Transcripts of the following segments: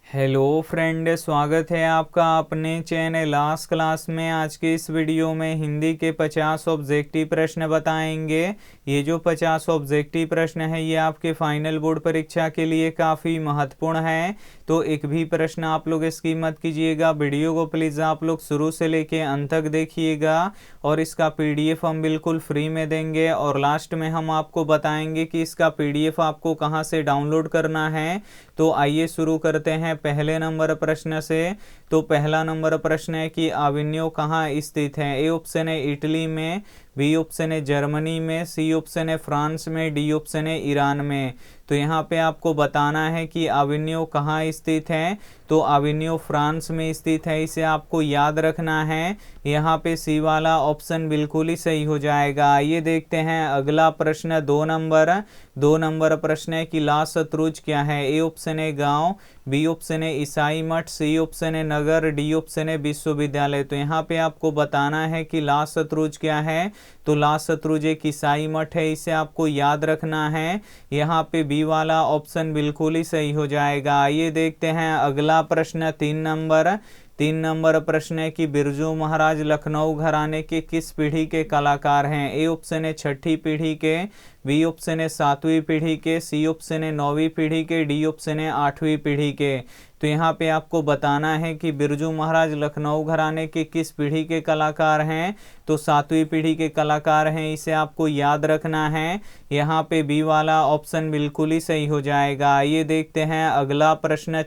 Hello friend, स्वागत है आपका अपने चैनल लास्ट क्लास में। आज के इस वीडियो में हिंदी के 50 ऑब्जेक्टिव प्रश्न बताएंगे। ये जो 50 ऑब्जेक्टिव प्रश्न है ये आपके फाइनल बोर्ड परीक्षा के लिए काफ़ी महत्वपूर्ण है, तो एक भी प्रश्न आप लोग स्किप मत कीजिएगा। वीडियो को प्लीज़ आप लोग शुरू से लेके अंत तक देखिएगा और इसका पीडीएफ हम बिल्कुल फ्री में देंगे और लास्ट में हम आपको बताएंगे कि इसका पीडीएफ आपको कहाँ से डाउनलोड करना है। तो आइए शुरू करते हैं पहले नंबर प्रश्न से। तो पहला नंबर प्रश्न है कि अविन्यो कहाँ स्थित है। ए ऑप्शन है इटली में, बी ऑप्शन है जर्मनी में, सी ऑप्शन है फ्रांस में, डी ऑप्शन है ईरान में। तो यहाँ पे आपको बताना है कि अविन्यो कहाँ स्थित है। तो अविन्यो फ्रांस में स्थित है, इसे आपको याद रखना है। यहाँ पे सी वाला ऑप्शन बिल्कुल ही सही हो जाएगा। आइए देखते हैं अगला प्रश्न दो नंबर प्रश्न है कि ला शत्रुज क्या है। ए ऑप्शन है गांव, बी ऑप्शन है ईसाई मठ, सी ऑप्शन है नगर, डी ऑप्शन है विश्वविद्यालय। तो यहाँ पे आपको बताना है कि ला शत्रुज क्या है। तो ला शत्रुज एक ईसाई मठ है, इसे आपको याद रखना है। यहाँ पे बी वाला ऑप्शन बिल्कुल ही सही हो जाएगा। आइए देखते हैं अगला प्रश्न तीन नंबर प्रश्न है कि बिरजू महाराज लखनऊ घराने के किस पीढ़ी के कलाकार हैं। ए ऑप्शन है छठी पीढ़ी के, बी ऑप्शन है सातवीं पीढ़ी के, सी ऑप्शन है नौवीं पीढ़ी के, डी ऑप्शन है आठवीं पीढ़ी के। तो यहाँ पे आपको बताना है कि बिरजू महाराज लखनऊ घराने के किस पीढ़ी के कलाकार हैं। तो सातवीं पीढ़ी के कलाकार हैं, इसे आपको याद रखना है। यहाँ पे बी वाला ऑप्शन बिल्कुल ही सही हो जाएगा। आइए देखते हैं अगला प्रश्न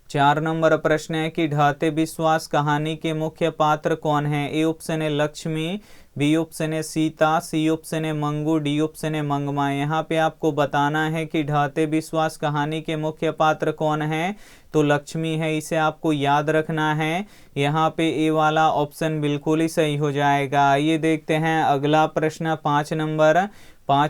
चार नंबर प्रश्न है कि ढाते विश्वास कहानी के मुख्य पात्र कौन है। ए ऑप्शन है लक्ष्मी, बी ऑप्शन है सीता, सी ऑप्शन है मंगू, डी ऑप्शन है मंगमा। यहाँ पे आपको बताना है कि ढाते विश्वास कहानी के मुख्य पात्र कौन है। तो लक्ष्मी है, इसे आपको याद रखना है। यहाँ पे ए वाला ऑप्शन बिल्कुल ही सही हो जाएगा। आइए देखते हैं अगला प्रश्न पाँच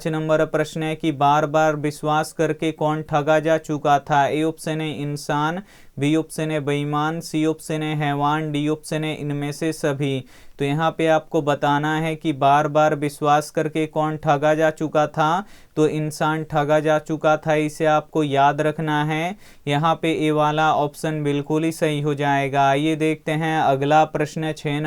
नंबर प्रश्न है कि बार बार विश्वास करके कौन ठगा जा चुका था। ए ऑप्शन है इंसान, बी ऑप्शन है बेईमान, सी ऑप्शन है हैवान, डी ऑप्शन है इनमें से सभी। तो यहाँ पे आपको बताना है कि बार बार विश्वास करके कौन ठगा जा चुका था। तो इंसान ठगा जा चुका था, इसे आपको याद रखना है। यहाँ पे ए वाला ऑप्शन बिल्कुल ही सही हो जाएगा। आइए देखते हैं अगला प्रश्न छः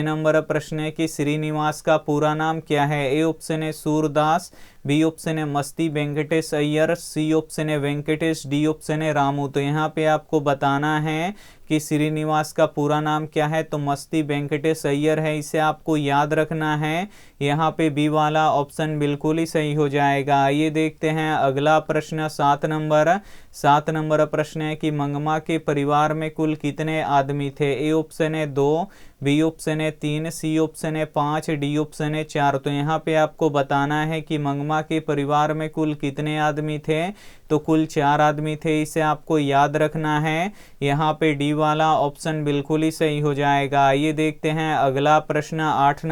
नंबर प्रश्न है कि श्रीनिवास का पूरा नाम क्या है। ए ऑप्शन है सूरदास, बी ऑप्शन है मस्ती वेंकटेश अय्यर, सी ऑप्शन है वेंकटेश, डी ऑप्शन है रामू। तो यहाँ पे आपको बताना है कि श्रीनिवास का पूरा नाम क्या है। तो मस्ती वेंकटेश अय्यर है, इसे आपको याद रखना है। यहाँ पे बी वाला ऑप्शन बिल्कुल ही सही हो जाएगा। आइए देखते हैं अगला प्रश्न सात नंबर प्रश्न है कि मंगमा के परिवार में कुल कितने आदमी थे। ए ऑप्शन है 2, बी ऑप्शन है 3, सी ऑप्शन है 5, डी ऑप्शन है 4। तो यहाँ पे आपको बताना है कि मंगमा के परिवार में कुल कितने आदमी थे। तो कुल 4 आदमी थे, इसे आपको याद रखना है। यहाँ पे डी वाला ऑप्शन बिल्कुल ही सही हो जाएगा। आइए देखते हैं अगला प्रश्न आठ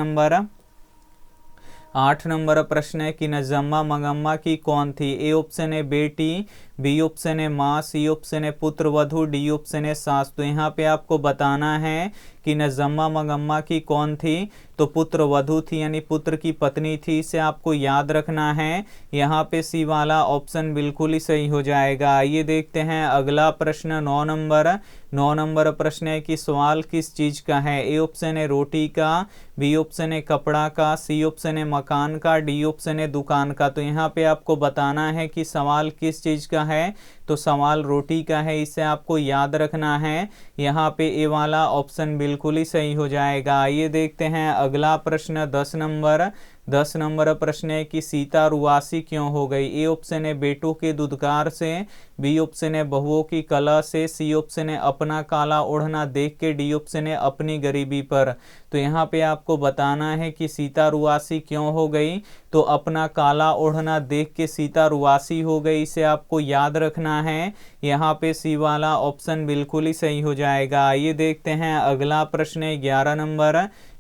नंबर प्रश्न है कि नजम्मा मंगम्मा की कौन थी। ए ऑप्शन है बेटी, बी ऑप्शन है माँ, सी ऑप्शन है पुत्र वधू, डी ऑप्शन है सास। तो यहाँ पे आपको बताना है कि नजम्मा मंगम्मा की कौन थी। तो पुत्र वधू थी, यानी पुत्र की पत्नी थी, इसे आपको याद रखना है। यहाँ पे सी वाला ऑप्शन बिल्कुल ही सही हो जाएगा। आइए देखते हैं अगला प्रश्न नौ नंबर प्रश्न है कि सवाल किस चीज का है। ए ऑप्शन है रोटी का, बी ऑप्शन है कपड़ा का, सी ऑप्शन है मकान का, डी ऑप्शन है दुकान का। तो यहाँ पे आपको बताना है कि सवाल किस चीज का है। तो सवाल रोटी का है, इसे आपको याद रखना है। यहाँ पे ए वाला ऑप्शन बिल्कुल ही सही हो जाएगा। आइए देखते हैं अगला प्रश्न 10 नंबर प्रश्न है कि सीता रुआसी क्यों हो गई। ए ऑप्शन है बेटों के दुत्कार से, बी ऑप्शन है बहुओं की कला से, सी ऑप्शन है अपना काला ओढ़ना देख के, डी ऑप्शन है अपनी गरीबी पर। तो यहाँ पे आपको बताना है कि सीता रुआसी क्यों हो गई। तो अपना काला ओढ़ना देख के सीता रुआसी हो गई, इसे आपको याद रखना है। यहाँ पे सी वाला ऑप्शन बिल्कुल ही सही हो जाएगा। आइए देखते हैं अगला प्रश्न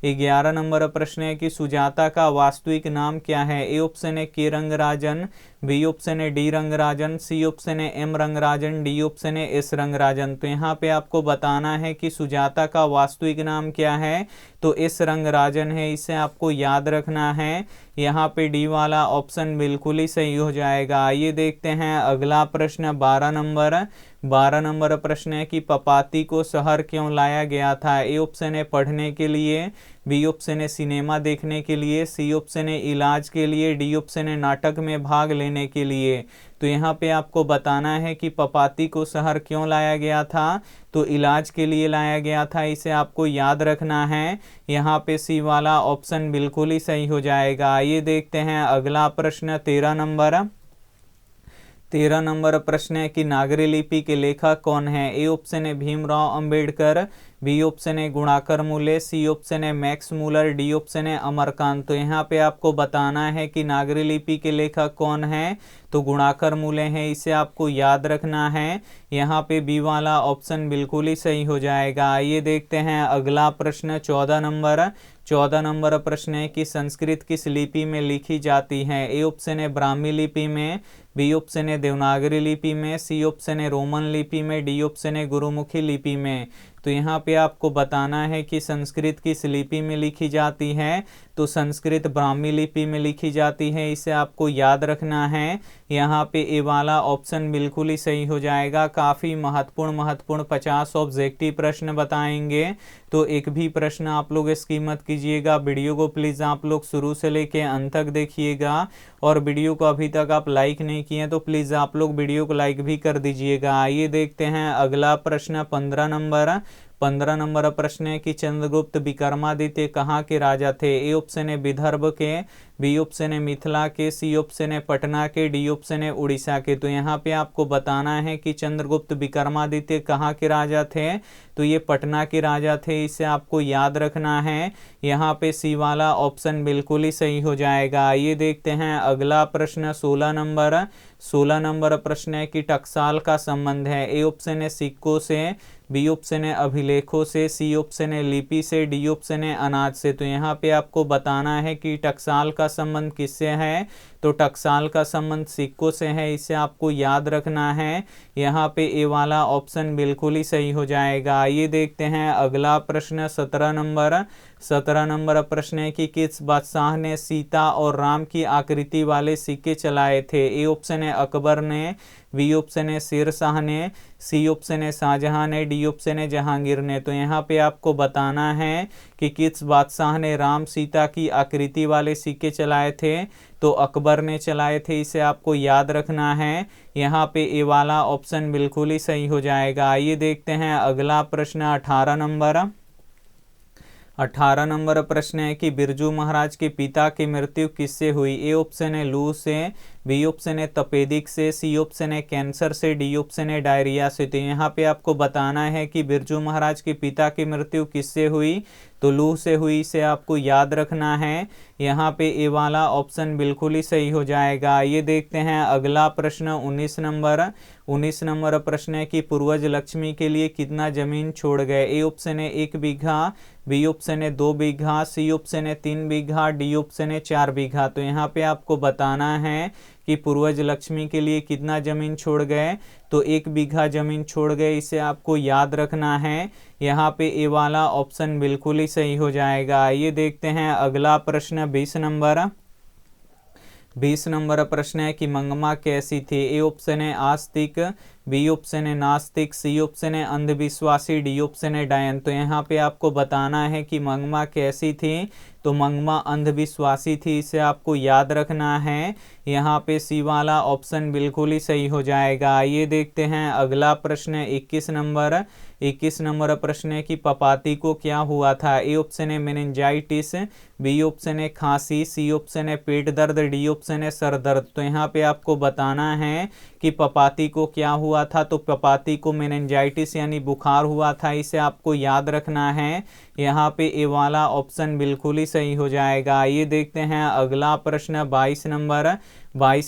11 नंबर प्रश्न है कि सुजाता का वास्तविक नाम क्या है। ए ऑप्शन है के रंगराजन, बी ऑप्शन है डी रंगराजन, सी ऑप्शन है एम रंगराजन, डी ऑप्शन है एस रंगराजन। तो यहाँ पे आपको बताना है कि सुजाता का वास्तविक नाम क्या है, तो एस रंगराजन है, इसे आपको याद रखना है। यहाँ पे डी वाला ऑप्शन बिल्कुल ही सही हो जाएगा। आइए देखते हैं अगला प्रश्न 12 नंबर प्रश्न है कि पपाती को शहर क्यों लाया गया था। ए ऑप्शन है पढ़ने के लिए, बी ऑप्शन है सिनेमा देखने के लिए, सी ऑप्शन है इलाज के लिए, डी ऑप्शन है नाटक में भाग लेने के लिए। तो यहाँ पे आपको बताना है कि पपाती को शहर क्यों लाया गया था, तो इलाज के लिए लाया गया था, इसे आपको याद रखना है। यहाँ पे सी वाला ऑप्शन बिल्कुल ही सही हो जाएगा। आइए देखते हैं अगला प्रश्न 13 नंबर प्रश्न है कि नागरी लिपि के लेखक कौन है। ए ऑप्शन है भीमराव अंबेडकर, बी ऑप्शन है गुणाकर मूले, सी ऑप्शन है मैक्स मूलर, डी ऑप्शन है अमरकांत। तो यहाँ पे आपको बताना है कि नागरी लिपि के लेखक कौन है, तो गुणाकर मूले हैं, इसे आपको याद रखना है। यहाँ पे बी वाला ऑप्शन बिल्कुल ही सही हो जाएगा। आइए देखते हैं अगला प्रश्न 14 नंबर प्रश्न है कि संस्कृत किस लिपि में लिखी जाती है। ए ऑप्शन है ब्राह्मी लिपि में, बी ऑप्शन है देवनागरी लिपि में, सी ऑप्शन है रोमन लिपि में, डी ऑप्शन है गुरुमुखी लिपि में। तो यहाँ पे आपको बताना है कि संस्कृत किस लिपि में लिखी जाती है, तो संस्कृत ब्राह्मी लिपि में लिखी जाती है, इसे आपको याद रखना है। यहाँ पे ए वाला ऑप्शन बिल्कुल ही सही हो जाएगा। काफ़ी महत्वपूर्ण 50 ऑब्जेक्टिव प्रश्न बताएंगे, तो एक भी प्रश्न आप लोग स्किप मत कीजिएगा। वीडियो को प्लीज़ आप लोग शुरू से लेके अंत तक देखिएगा, और वीडियो को अभी तक आप लाइक नहीं किए तो प्लीज़ आप लोग वीडियो को लाइक भी कर दीजिएगा। आइए देखते हैं अगला प्रश्न 15 नंबर प्रश्न है कि चंद्रगुप्त विक्रमादित्य कहाँ के राजा थे। ए ऑप्शन है विदर्भ के, बी ऑप्शन है मिथिला के, सी ऑप्शन है पटना के, डी ऑप्शन है उड़ीसा के। तो यहाँ पे आपको बताना है कि चंद्रगुप्त विक्रमादित्य कहाँ के राजा थे, तो ये पटना के राजा थे, इसे आपको याद रखना है। यहाँ पे सी वाला ऑप्शन बिल्कुल ही सही हो जाएगा। ये देखते हैं अगला प्रश्न 16 नंबर प्रश्न है कि टकसाल का संबंध है। ए ऑप्शन है सिक्कों से, बी ऑप्शन है अभिलेखों से, सी ऑप्शन है लिपि से, डी ऑप्शन है अनाज से। तो यहाँ पे आपको बताना है कि टकसाल का संबंध किससे है, तो टकसाल का संबंध सिक्कों से है, इसे आपको याद रखना है। यहाँ पे ए वाला ऑप्शन बिल्कुल ही सही हो जाएगा। ये देखते हैं अगला प्रश्न 17 नंबर प्रश्न है कि किस बादशाह ने सीता और राम की आकृति वाले सिक्के चलाए थे। ए ऑप्शन है अकबर ने, बी ऑप्शन है शेर शाह ने, सी ऑप्शन है शाहजहां ने, डी ऑप्शन है जहांगीर ने। तो यहाँ पे आपको बताना है कि किस बादशाह ने राम सीता की आकृति वाले सिक्के चलाए थे, तो अकबर ने चलाए थे, इसे आपको याद रखना है। यहाँ पे ए वाला ऑप्शन बिल्कुल ही सही हो जाएगा। आइए देखते हैं अगला प्रश्न 18 नंबर प्रश्न है कि बिरजू महाराज के पिता की मृत्यु किससे हुई। ए ऑप्शन है लू से, बी ऑप्शन है तपेदिक से, सी ऑप्शन है कैंसर से, डी ऑप्शन है डायरिया से। तो यहाँ पे आपको बताना है कि बिरजू महाराज के पिता की मृत्यु किससे हुई, तो लू से हुई, इसे आपको याद रखना है। यहाँ पे ए वाला ऑप्शन बिल्कुल ही सही हो जाएगा। ये देखते हैं अगला प्रश्न 19 नंबर प्रश्न है कि पूर्वज लक्ष्मी के लिए कितना जमीन छोड़ गए। ए ऑप्शन है 1 बीघा, बी ऑप्शन है 2 बीघा, सी ऑप्शन है 3 बीघा, डी ऑप्शन है 4 बीघा। तो यहाँ पे आपको बताना है कि पूर्वज लक्ष्मी के लिए कितना जमीन छोड़ गए, तो 1 बीघा जमीन छोड़ गए, इसे आपको याद रखना है। यहाँ पे ए वाला ऑप्शन बिल्कुल ही सही हो जाएगा। ये देखते हैं अगला प्रश्न 20 नंबर प्रश्न है कि मंगमा कैसी थी। ए ऑप्शन है आस्तिक, बी ऑप्शन है नास्तिक, सी ऑप्शन है अंधविश्वासी, डी ऑप्शन है डायन। तो यहाँ पे आपको बताना है कि मंगमा कैसी थी, तो मंगमा अंधविश्वासी थी, इसे आपको याद रखना है। यहाँ पे सी वाला ऑप्शन बिल्कुल ही सही हो जाएगा। ये देखते हैं अगला प्रश्न 21 नंबर प्रश्न है कि पपाती को क्या हुआ था। ए ऑप्शन है मेनिंजाइटिस, बी ऑप्शन है खांसी, सी ऑप्शन है पेट दर्द, डी ऑप्शन है सर दर्द। तो यहाँ पे आपको बताना है कि पपाती को क्या हुआ था, तो पपाती को मेनिंजाइटिस यानी बुखार हुआ था, इसे आपको याद रखना है। यहाँ पे ए वाला ऑप्शन बिल्कुल ही सही हो जाएगा। ये देखते हैं अगला प्रश्न 22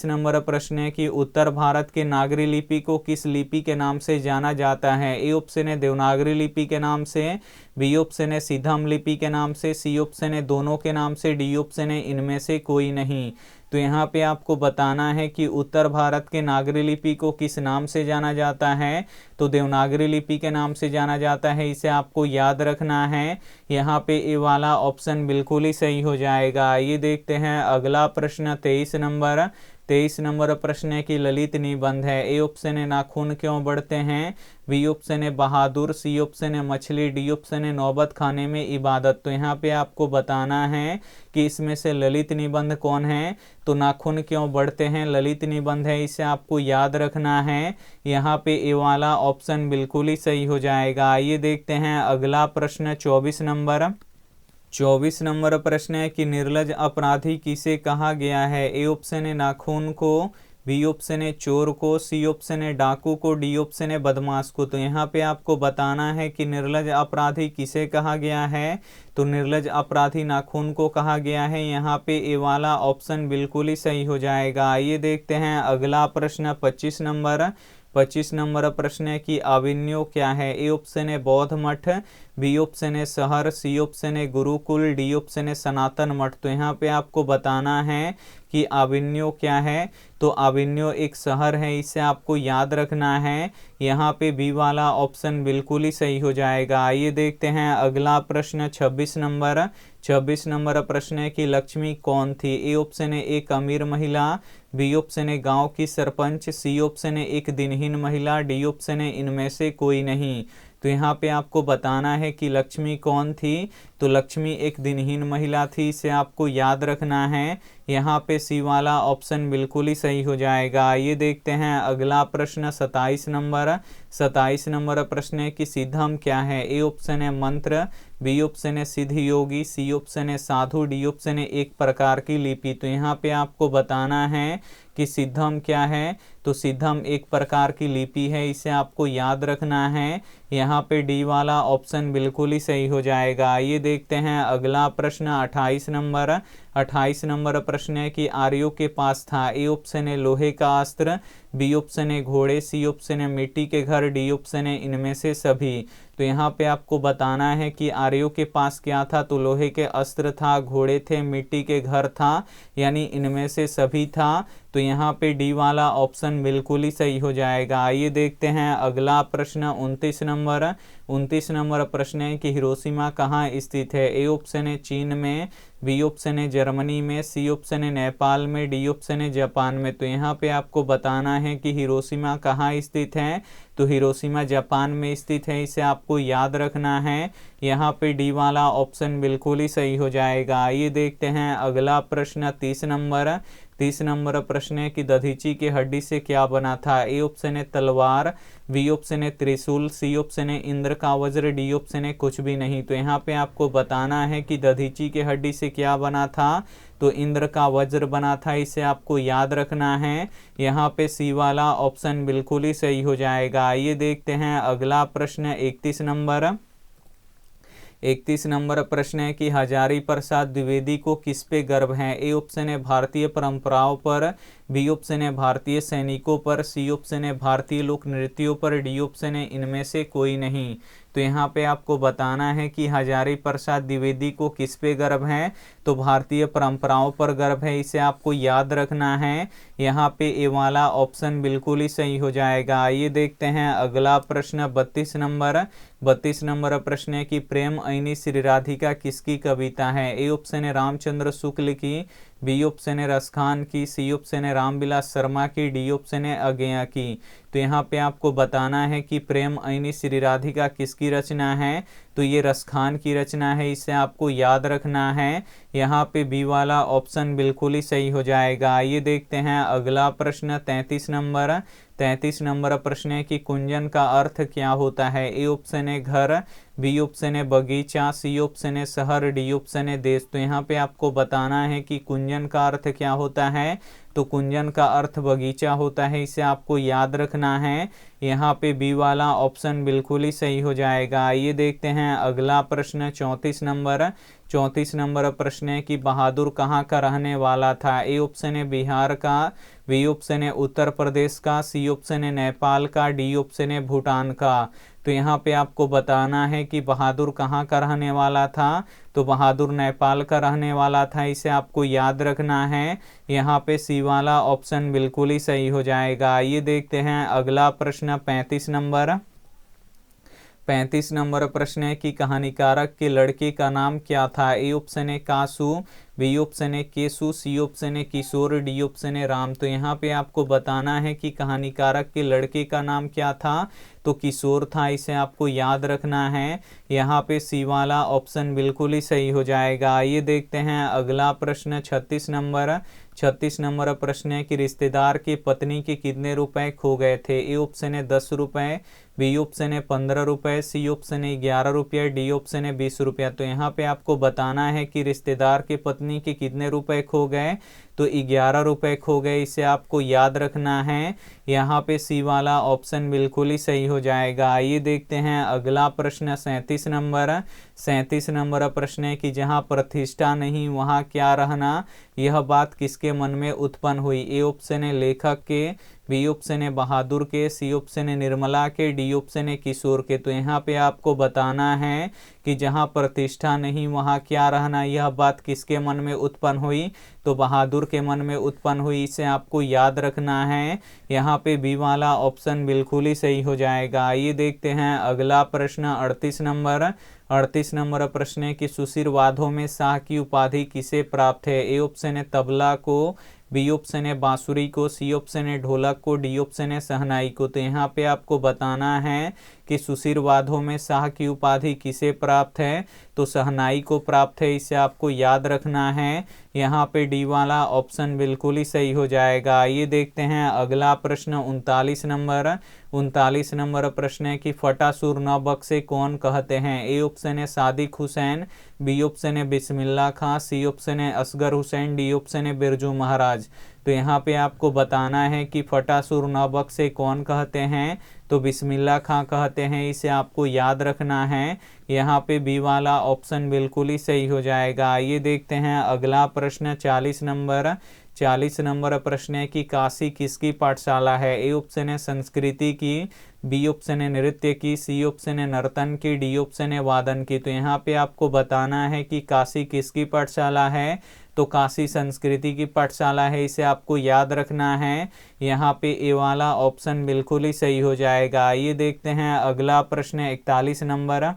नंबर प्रश्न है कि उत्तर भारत के नागरी लिपि को किस लिपि के नाम से जाना जाता है। ए ऑप्शन है देवनागरी लिपि के नाम से, बी ऑप्शन है सिद्धम लिपि के नाम से, सी ऑप्शन है दोनों के नाम से, डी ऑप्शन है इनमें से कोई नहीं। तो यहाँ पे आपको बताना है कि उत्तर भारत के नागरी लिपि को किस नाम से जाना जाता है, तो देवनागरी लिपि के नाम से जाना जाता है, इसे आपको याद रखना है। यहाँ पे ए वाला ऑप्शन बिल्कुल ही सही हो जाएगा। ये देखते हैं अगला प्रश्न 23 नंबर प्रश्न है कि ललित निबंध है। ए ऑप्शन है नाखून क्यों बढ़ते हैं, बी ऑप्शन है बहादुर, सी ऑप्शन है मछली, डी ऑप्शन है नौबत खाने में इबादत। तो यहाँ पे आपको बताना है कि इसमें से ललित निबंध कौन है, तो नाखून क्यों बढ़ते हैं ललित निबंध है, इसे आपको याद रखना है। यहाँ पे ए वाला ऑप्शन बिल्कुल ही सही हो जाएगा। ये देखते हैं अगला प्रश्न 24 नंबर प्रश्न है कि निर्लज अपराधी किसे कहा गया है। ए ऑप्शन है नाखून को, बी ऑप्शन है चोर को, सी ऑप्शन है डाकू को, डी ऑप्शन है बदमाश को। तो यहाँ पे आपको बताना है कि निर्लज अपराधी किसे कहा गया है, तो निर्लज अपराधी नाखून को कहा गया है। यहाँ पे ए वाला ऑप्शन बिल्कुल ही सही हो जाएगा। ये देखते हैं अगला प्रश्न 25 नंबर प्रश्न है कि अभिन्यो क्या है। ए ऑप्शन है बौद्ध मठ, बी ऑप्शन है शहर, सी ऑप्शन है गुरुकुल, डी ऑप्शन है सनातन मठ। तो यहाँ पे आपको बताना है कि अभिन्यो क्या है, तो अभिन्यो एक शहर है, इसे आपको याद रखना है। यहाँ पे बी वाला ऑप्शन बिल्कुल ही सही हो जाएगा। ये देखते हैं अगला प्रश्न 26 नंबर प्रश्न है कि लक्ष्मी कौन थी। ए ऑप्शन है एक अमीर महिला, बी ऑप्शन है गांव की सरपंच, सी ऑप्शन है एक दिनहीन महिला, डी ऑप्शन है इनमें से कोई नहीं। तो यहाँ पे आपको बताना है कि लक्ष्मी कौन थी, तो लक्ष्मी एक दिनहीन महिला थी, इसे आपको याद रखना है। यहाँ पे सी वाला ऑप्शन बिल्कुल ही सही हो जाएगा। ये देखते हैं अगला प्रश्न 27 नंबर प्रश्न है कि सिद्धम क्या है। ए ऑप्शन है मंत्र, बी ऑप्शन है सिद्ध योगी, सी ऑप्शन है साधु, डी ऑप्शन है एक प्रकार की लिपि। तो यहाँ पे आपको बताना है कि सिद्धम क्या है, तो सिद्धम एक प्रकार की लिपि है, इसे आपको याद रखना है। यहाँ पे डी वाला ऑप्शन बिल्कुल ही सही हो जाएगा। ये देखते हैं अगला प्रश्न 28 नंबर प्रश्न है कि आर्यों के पास था। ए ऑप्शन है लोहे का अस्त्र, बी ऑप्शन है घोड़े, सी ऑप्शन है मिट्टी के घर, डी ऑप्शन है इनमें से सभी। तो यहाँ पे आपको बताना है कि आर्यों के पास क्या था, तो लोहे के अस्त्र था, घोड़े थे, मिट्टी के घर था, यानी इनमें से सभी था। तो यहाँ पे डी वाला ऑप्शन बिल्कुल ही सही हो जाएगा। ये देखते हैं अगला प्रश्न 29 नंबर प्रश्न है कि हिरोशिमा कहाँ स्थित है। ए ऑप्शन है चीन में, बी ऑप्शन है जर्मनी में, सी ऑप्शन है नेपाल में, डी ऑप्शन है जापान में। तो यहाँ पे आपको बताना है कि हिरोशिमा कहाँ स्थित है, तो हिरोशिमा जापान में स्थित है, इसे आपको याद रखना है। यहाँ पे डी वाला ऑप्शन बिल्कुल ही सही हो जाएगा। ये देखते हैं अगला प्रश्न 30 नंबर प्रश्न है कि दधीची की हड्डी से क्या बना था। ए ऑप्शन है तलवार, बी ऑप्शन है त्रिशूल, सी ऑप्शन है इंद्र का वज्र, डी ऑप्शन है कुछ भी नहीं। तो यहाँ पे आपको बताना है कि दधीची के हड्डी से क्या बना था, तो इंद्र का वज्र बना था, इसे आपको याद रखना है। यहाँ पे सी वाला ऑप्शन बिल्कुल ही सही हो जाएगा। ये देखते हैं अगला प्रश्न 31 नंबर प्रश्न है कि हजारी प्रसाद द्विवेदी को किस पे गर्व है। ए ऑप्शन है भारतीय परंपराओं पर, बी ऑप्शन है भारतीय सैनिकों पर, सी ऑप्शन है भारतीय लोक नृत्यों पर, डी ऑप्शन है इनमें से कोई नहीं। तो यहाँ पे आपको बताना है कि हजारी प्रसाद द्विवेदी को किस पे गर्व है, तो भारतीय परंपराओं पर गर्व है, इसे आपको याद रखना है। यहाँ पे ए वाला ऑप्शन बिल्कुल ही सही हो जाएगा। ये देखते हैं अगला प्रश्न 32 नंबर प्रश्न है कि प्रेम ऐनी श्री राधिका किसकी कविता है। ए ऑप्शन है रामचंद्र शुक्ल की, बी ऑप्शन है रसखान की, सी ऑप्शन है रामविलास शर्मा की, डी ऑप्शन है अज्ञेय की। तो यहाँ पे आपको बताना है कि प्रेम ऐनी श्री राधिका किसकी रचना है, तो ये रसखान की रचना है, इसे आपको याद रखना है। यहाँ पे बी वाला ऑप्शन बिल्कुल ही सही हो जाएगा। ये देखते हैं अगला प्रश्न 33 नंबर प्रश्न है कि कुंजन का अर्थ क्या होता है। ए ऑप्शन है घर, बी ऑप्शन है बगीचा, सी ऑप्शन है शहर, डी ऑप्शन है देश। तो यहाँ पे आपको बताना है कि कुंजन का अर्थ क्या होता है, तो कुंजन का अर्थ बगीचा होता है, इसे आपको याद रखना है। यहाँ पे बी वाला ऑप्शन बिल्कुल ही सही हो जाएगा। ये देखते हैं अगला प्रश्न 34 नंबर प्रश्न है कि बहादुर कहाँ का रहने वाला था। ए ऑप्शन है बिहार का, बी ऑप्शन है उत्तर प्रदेश का, सी ऑप्शन है नेपाल का, डी ऑप्शन है भूटान का। तो तो यहाँ पे आपको बताना है कि बहादुर कहाँ का रहने वाला था, तो बहादुर नेपाल का रहने वाला था, इसे आपको याद रखना है। यहाँ पे सी वाला ऑप्शन बिल्कुल ही सही हो जाएगा। आइए देखते हैं अगला प्रश्न 35 नंबर। 35 नंबर प्रश्न है कि कहानीकारक के लड़के का नाम क्या था। ए ऑप्शन है कासू, बी ऑप्शन है केसु, सी ऑप्शन है किशोर, डी ऑप्शन है राम। तो यहाँ पे आपको बताना है कि कहानीकारक के लड़के का नाम क्या था, तो किशोर था, इसे आपको याद रखना है। यहाँ पे सी वाला ऑप्शन बिल्कुल ही सही हो जाएगा। आइए देखते हैं अगला प्रश्न 36 नंबर। 36 नंबर प्रश्न है कि रिश्तेदार की पत्नी के कितने रुपए खो गए थे। ए ऑप्शन है 10 रुपए, बी ऑप्शन है 15 रुपए, सी ऑप्शन है 11 रुपये, डी ऑप्शन है 20 रुपया। तो यहाँ पे आपको बताना है कि रिश्तेदार की पत्नी के कितने रुपए खो गए, तो 11 रुपए खो गए, इसे आपको याद रखना है। यहाँ पे सी वाला ऑप्शन बिल्कुल ही सही हो जाएगा। आइए देखते हैं अगला प्रश्न 37 नंबर। 37 नंबर प्रश्न है कि जहाँ प्रतिष्ठा नहीं वहाँ क्या रहना, यह बात किसके मन में उत्पन्न हुई। ए ऑप्शन है लेखक के, बी ऑप्शन है बहादुर के, सी ऑप्शन है निर्मला के, डी ऑप्शन है किशोर के। तो यहाँ पे आपको बताना है कि जहाँ प्रतिष्ठा नहीं वहाँ क्या रहना, यह बात किसके मन में उत्पन्न हुई, तो बहादुर के मन में उत्पन्न हुई, इसे आपको याद रखना है। यहाँ पे बी वाला ऑप्शन बिल्कुल ही सही हो जाएगा। आइए देखते हैं अगला प्रश्न 38 नंबर। 38 नंबर प्रश्न है कि सुशिरवादों में शाह की उपाधि किसे प्राप्त है। ए ऑप्शन है तबला को, बी ऑप्शन है बांसुरी को, सी ऑप्शन है ढोलक को, डी ऑप्शन है शहनाई को। तो यहाँ पे आपको बताना है कि सुशिरवादों में शाह की उपाधि किसे प्राप्त है, तो शहनाई को प्राप्त है, इसे आपको याद रखना है। यहाँ पे डी वाला ऑप्शन बिल्कुल ही सही हो जाएगा। आइए देखते हैं अगला प्रश्न 39 नंबर। 39 नंबर प्रश्न है कि फटासुर न बख्शे कौन कहते हैं। ए ऑप्शन है सादिक हुसैन, बी ऑप्शन है बिस्मिल्लाह खां, सी ऑप्शन है असगर हुसैन, डी ऑप्शन है बिरजू महाराज। तो यहाँ पे आपको बताना है कि फटासुर न बख्शे कौन कहते हैं, तो बिस्मिल्लाह खां कहते हैं, इसे आपको याद रखना है। यहाँ पे बी वाला ऑप्शन बिल्कुल ही सही हो जाएगा। आइए देखते हैं अगला प्रश्न 40 नंबर। 40 नंबर प्रश्न है कि काशी किसकी पाठशाला है। ए ऑप्शन है संस्कृति की, बी ऑप्शन है नृत्य की, सी ऑप्शन है नर्तन की, डी ऑप्शन है वादन की। तो यहाँ पे आपको बताना है कि काशी किसकी पाठशाला है, तो काशी संस्कृति की पाठशाला है, इसे आपको याद रखना है। यहाँ पे ए वाला ऑप्शन बिल्कुल ही सही हो जाएगा। आइए देखते हैं अगला प्रश्न 41 नंबर।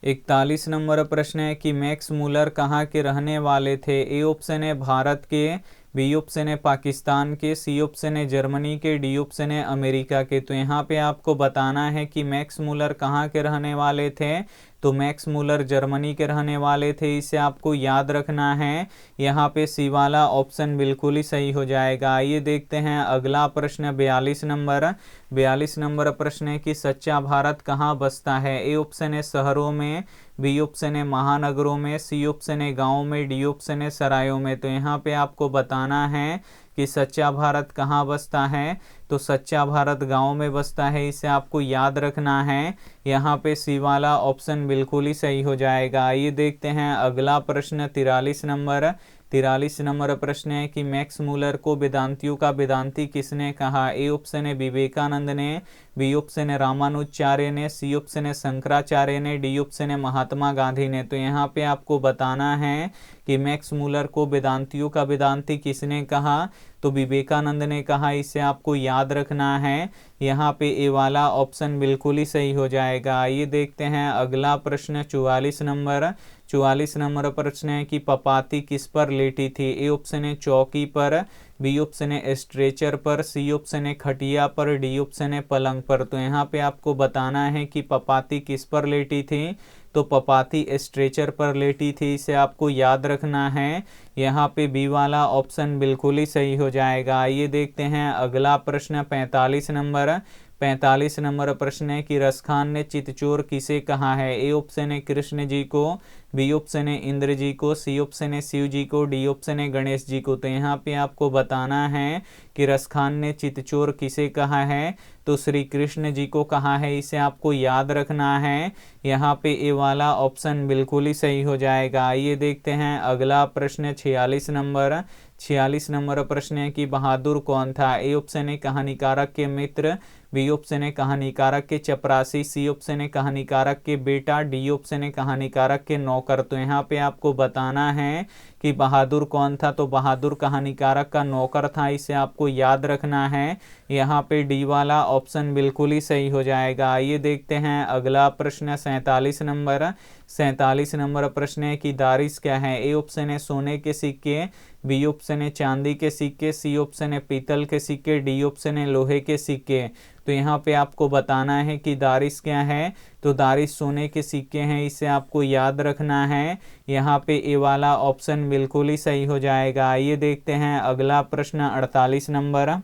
41 नंबर प्रश्न है कि मैक्स मूलर कहाँ के रहने वाले थे। ए ऑप्शन है भारत के, बी ऑप्शन है पाकिस्तान के, सी ऑप्शन है जर्मनी के, डी ऑप्शन है अमेरिका के। तो यहाँ पे आपको बताना है कि मैक्स मूलर कहाँ के रहने वाले थे, तो मैक्स मूलर जर्मनी के रहने वाले थे, इसे आपको याद रखना है। यहाँ पे सी वाला ऑप्शन बिल्कुल ही सही हो जाएगा। आइए देखते हैं अगला प्रश्न 42 नंबर। 42 नंबर प्रश्न है कि सच्चा भारत कहाँ बसता है। ए ऑप्शन है शहरों में, बी ऑप्शन है महानगरों में, सी ऑप्शन है गाँव में, डी ऑप्शन है सरायों में। तो यहाँ पे आपको बताना है कि सच्चा भारत कहाँ बसता है, तो सच्चा भारत गांव में बसता है, इसे आपको याद रखना है। यहाँ पे सी वाला ऑप्शन बिल्कुल ही सही हो जाएगा। आइए देखते हैं अगला प्रश्न 43 नंबर। 43 नंबर प्रश्न है कि मैक्स मूलर को वेदांतियों का वेदांती किसने कहा। ए ऑप्शन है विवेकानंद ने, बी ऑप्शन है रामानुजाचार्य ने, सी ऑप्शन है शंकराचार्य ने, डी ऑप्शन है महात्मा गांधी ने। तो यहाँ पे आपको बताना है कि मैक्स मूलर को वेदांतियों का वेदांती किसने कहा, तो विवेकानंद ने कहा, इसे आपको याद रखना है। यहाँ पे ए वाला ऑप्शन बिल्कुल ही सही हो जाएगा। आइए देखते हैं अगला प्रश्न 44 नंबर। 44 नंबर प्रश्न है कि पपाती किस पर लेटी थी। ए ऑप्शन है चौकी पर, बी ऑप्शन है स्ट्रेचर पर, सी ऑप्शन है खटिया पर, डी ऑप्शन है पलंग पर। तो यहाँ पे आपको बताना है कि पपाती किस पर लेटी थी, तो पपाती स्ट्रेचर पर लेटी थी, इसे आपको याद रखना है। यहाँ पे बी वाला ऑप्शन बिल्कुल ही सही हो जाएगा। आइए देखते हैं अगला प्रश्न 45 नंबर। 45 नंबर प्रश्न है कि रसखान ने चितचोर किसे कहा है। ए ऑप्शन है कृष्ण जी को, बी ऑप्शन है इंद्र जी को, सी ऑप्शन है शिव जी को, डी ऑप्शन है गणेश जी को। तो यहाँ पे आपको बताना है कि रसखान ने चितचोर किसे कहा है, तो श्री कृष्ण जी को कहा है, इसे आपको याद रखना है। यहाँ पे ए वाला ऑप्शन बिल्कुल ही सही हो जाएगा। आइए देखते हैं अगला प्रश्न 46 नंबर। 46 नंबर प्रश्न है कि बहादुर कौन था। ए ऑप्शन है कहानीकारक के मित्र, बी ऑप्शन है कहानीकारक के चपरासी, सी ऑप्शन है कहानीकारक के बेटा, डी ऑप्शन है कहानीकारक के नौकर। तो यहाँ पे आपको बताना है कि बहादुर कौन था, तो बहादुर कहानीकारक का नौकर था, इसे आपको याद रखना है। यहाँ पे डी वाला ऑप्शन बिल्कुल ही सही हो जाएगा। आइए देखते हैं अगला प्रश्न 47 नंबर। 47 नंबर प्रश्न है कि दारिश क्या है। ए ऑप्शन है सोने के सिक्के, बी ऑप्शन है चांदी के सिक्के, सी ऑप्शन है पीतल के सिक्के, डी ऑप्शन है लोहे के सिक्के। तो यहाँ पे आपको बताना है कि दारिश क्या है, तो दारिश सोने के सिक्के हैं, इसे आपको याद रखना है। यहाँ पे ए वाला ऑप्शन बिल्कुल ही सही हो जाएगा। आइए देखते हैं अगला प्रश्न 48 नंबर।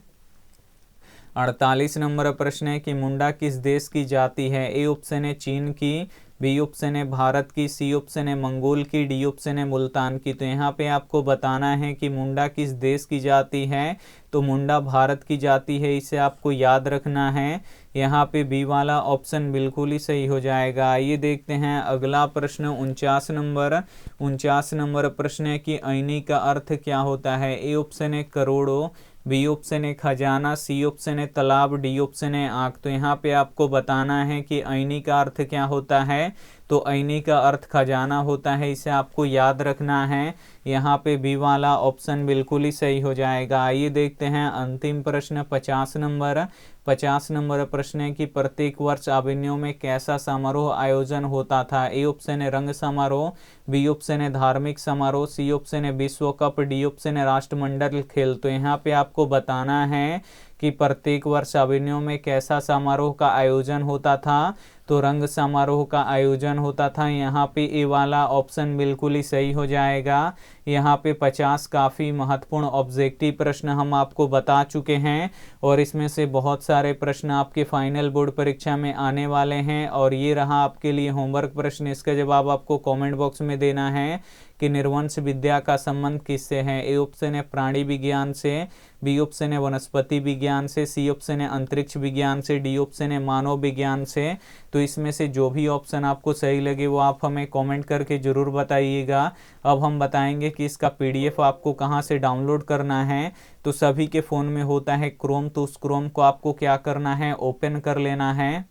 48 नंबर प्रश्न है कि मुंडा किस देश की जाति है। ए ऑप्शन है चीन की, बी ऑप्शन है भारत की, सी ऑप्शन है मंगोल की, डी ऑप्शन है मुल्तान की। तो यहाँ पे आपको बताना है कि मुंडा किस देश की जाति है, तो मुंडा भारत की जाति है, इसे आपको याद रखना है। यहाँ पे बी वाला ऑप्शन बिल्कुल ही सही हो जाएगा। आइए देखते हैं अगला प्रश्न 49 नंबर। 49 नंबर प्रश्न है कि ऐनी का अर्थ क्या होता है। ए ऑप्शन है करोड़ों, बी ऑप्शन है खजाना, सी ऑप्शन है तालाब, डी ऑप्शन है आँख। तो यहाँ पे आपको बताना है कि ऐनी का अर्थ क्या होता है, तो ऐनी का अर्थ खजाना होता है, इसे आपको याद रखना है। यहाँ पे बी वाला ऑप्शन बिल्कुल ही सही हो जाएगा। आइए देखते हैं अंतिम प्रश्न 50 नंबर। 50 नंबर प्रश्न है कि प्रत्येक वर्ष अभिनयों में कैसा समारोह आयोजन होता था। ए ऑप्शन है रंग समारोह, बी ऑप्शन है धार्मिक समारोह, सी ऑप्शन है विश्व कप, डी ऑप्शन है राष्ट्रमंडल खेल। तो यहाँ पे आपको बताना है कि प्रत्येक वर्ष अभिनयों में कैसा समारोह का आयोजन होता था, तो रंग समारोह का आयोजन होता था। यहाँ पे ए वाला ऑप्शन बिल्कुल ही सही हो जाएगा। यहाँ पे 50 काफ़ी महत्वपूर्ण ऑब्जेक्टिव प्रश्न हम आपको बता चुके हैं और इसमें से बहुत सारे प्रश्न आपके फाइनल बोर्ड परीक्षा में आने वाले हैं। और ये रहा आपके लिए होमवर्क प्रश्न, इसका जवाब आपको कमेंट बॉक्स में देना है कि निर्वंश विद्या का संबंध किससे है। ए ऑप्शन है प्राणी विज्ञान से, बी ऑप्शन है वनस्पति विज्ञान से, सी ऑप्शन है अंतरिक्ष विज्ञान से, डी ऑप्शन है मानव विज्ञान से। तो इसमें से जो भी ऑप्शन आपको सही लगे वो आप हमें कमेंट करके ज़रूर बताइएगा। अब हम बताएंगे कि इसका पीडीएफ आपको कहाँ से डाउनलोड करना है। तो सभी के फ़ोन में होता है क्रोम, तो उस क्रोम को आपको क्या करना है, ओपन कर लेना है।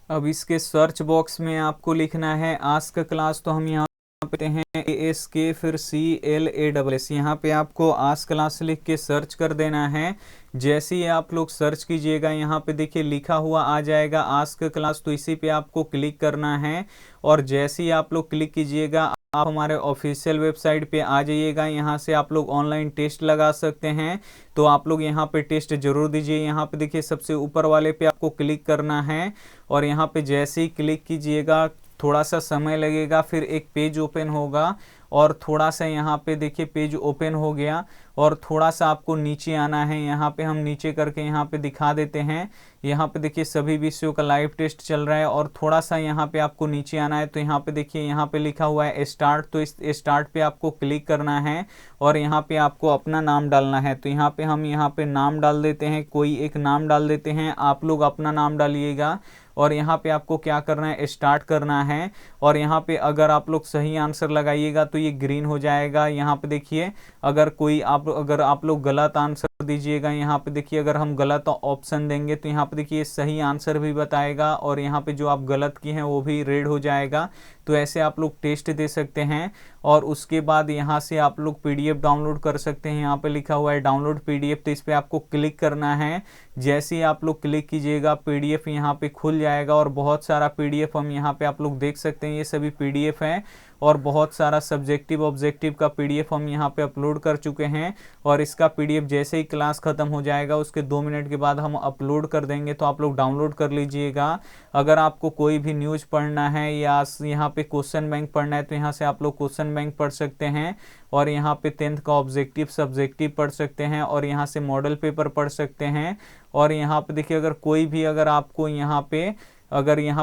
अब इसके सर्च बॉक्स में आपको लिखना है आस्क क्लास। तो हम यहाँ पे हैं ASK फिर CLASS, यहाँ पे आपको आस्क क्लास लिख के सर्च कर देना है। जैसे ही आप लोग सर्च कीजिएगा यहाँ पे देखिए लिखा हुआ आ जाएगा आस्क क्लास, तो इसी पे आपको क्लिक करना है। और जैसे ही आप लोग क्लिक कीजिएगा आप हमारे ऑफिशियल वेबसाइट पे आ जाइएगा। यहाँ से आप लोग ऑनलाइन टेस्ट लगा सकते हैं, तो आप लोग यहाँ पे टेस्ट जरूर दीजिए। यहाँ पे देखिए सबसे ऊपर वाले पे आपको क्लिक करना है और यहाँ पे जैसे ही क्लिक कीजिएगा थोड़ा सा समय लगेगा, फिर एक पेज ओपन होगा और थोड़ा सा यहाँ पे देखिए पेज ओपन हो गया और थोड़ा सा आपको नीचे आना है। यहाँ पे हम नीचे करके यहाँ पे दिखा देते हैं। यहाँ पे देखिए सभी विषयों का लाइव टेस्ट चल रहा है और थोड़ा सा यहाँ पे आपको नीचे आना है। तो यहाँ पे देखिए यहाँ पे लिखा हुआ है स्टार्ट, तो इस स्टार्ट पे आपको क्लिक करना है और यहाँ पे आपको अपना नाम डालना है। तो यहाँ पे हम यहाँ पे नाम डाल देते हैं, कोई एक नाम डाल देते हैं, आप लोग अपना नाम डालिएगा। और यहाँ पे आपको क्या करना है, स्टार्ट करना है। और यहाँ पे अगर आप लोग सही आंसर लगाइएगा तो ये ग्रीन हो जाएगा। यहाँ पे देखिए अगर आप लोग गलत आंसर दीजिएगा, यहाँ पे देखिए अगर हम गलत ऑप्शन देंगे तो यहाँ पे देखिए सही आंसर भी बताएगा और यहाँ पे जो आप गलत किए हैं वो भी रेड हो जाएगा। तो ऐसे आप लोग टेस्ट दे सकते हैं और उसके बाद यहाँ से आप लोग पीडीएफ डाउनलोड कर सकते हैं। यहाँ पे लिखा हुआ है डाउनलोड पीडीएफ, तो इस पर आपको क्लिक करना है। जैसे ही आप लोग क्लिक कीजिएगा पीडीएफ यहाँ पे खुल जाएगा और बहुत सारा पीडीएफ हम यहाँ पे आप लोग देख सकते हैं, ये सभी पीडीएफ हैं और बहुत सारा सब्जेक्टिव ऑब्जेक्टिव का पीडीएफ हम यहाँ पे अपलोड कर चुके हैं। और इसका पीडीएफ जैसे ही क्लास ख़त्म हो जाएगा उसके 2 मिनट के बाद हम अपलोड कर देंगे, तो आप लोग डाउनलोड कर लीजिएगा। अगर आपको कोई भी न्यूज़ पढ़ना है या यहाँ पे क्वेश्चन बैंक पढ़ना है तो यहाँ से आप लोग क्वेश्चन बैंक पढ़ सकते हैं और यहाँ पे 10th का ऑब्जेक्टिव सब्जेक्टिव पढ़ सकते हैं और यहाँ से मॉडल पेपर पढ़ सकते हैं। और यहाँ पे देखिए अगर आपको यहाँ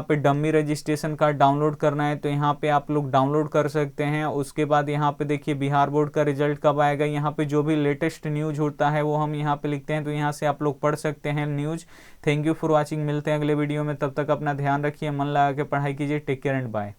पे डमी रजिस्ट्रेशन कार्ड डाउनलोड करना है तो यहाँ पे आप लोग डाउनलोड कर सकते हैं। उसके बाद यहाँ पे देखिए बिहार बोर्ड का रिजल्ट कब आएगा, यहाँ पे जो भी लेटेस्ट न्यूज़ होता है वो हम यहाँ पे लिखते हैं, तो यहाँ से आप लोग पढ़ सकते हैं news. Thank you for watching, मिलते हैं अगले वीडियो में, तब तक अपना ध्यान रखिए, मन लगा के पढ़ाई कीजिए, टेक केयर एंड बाय।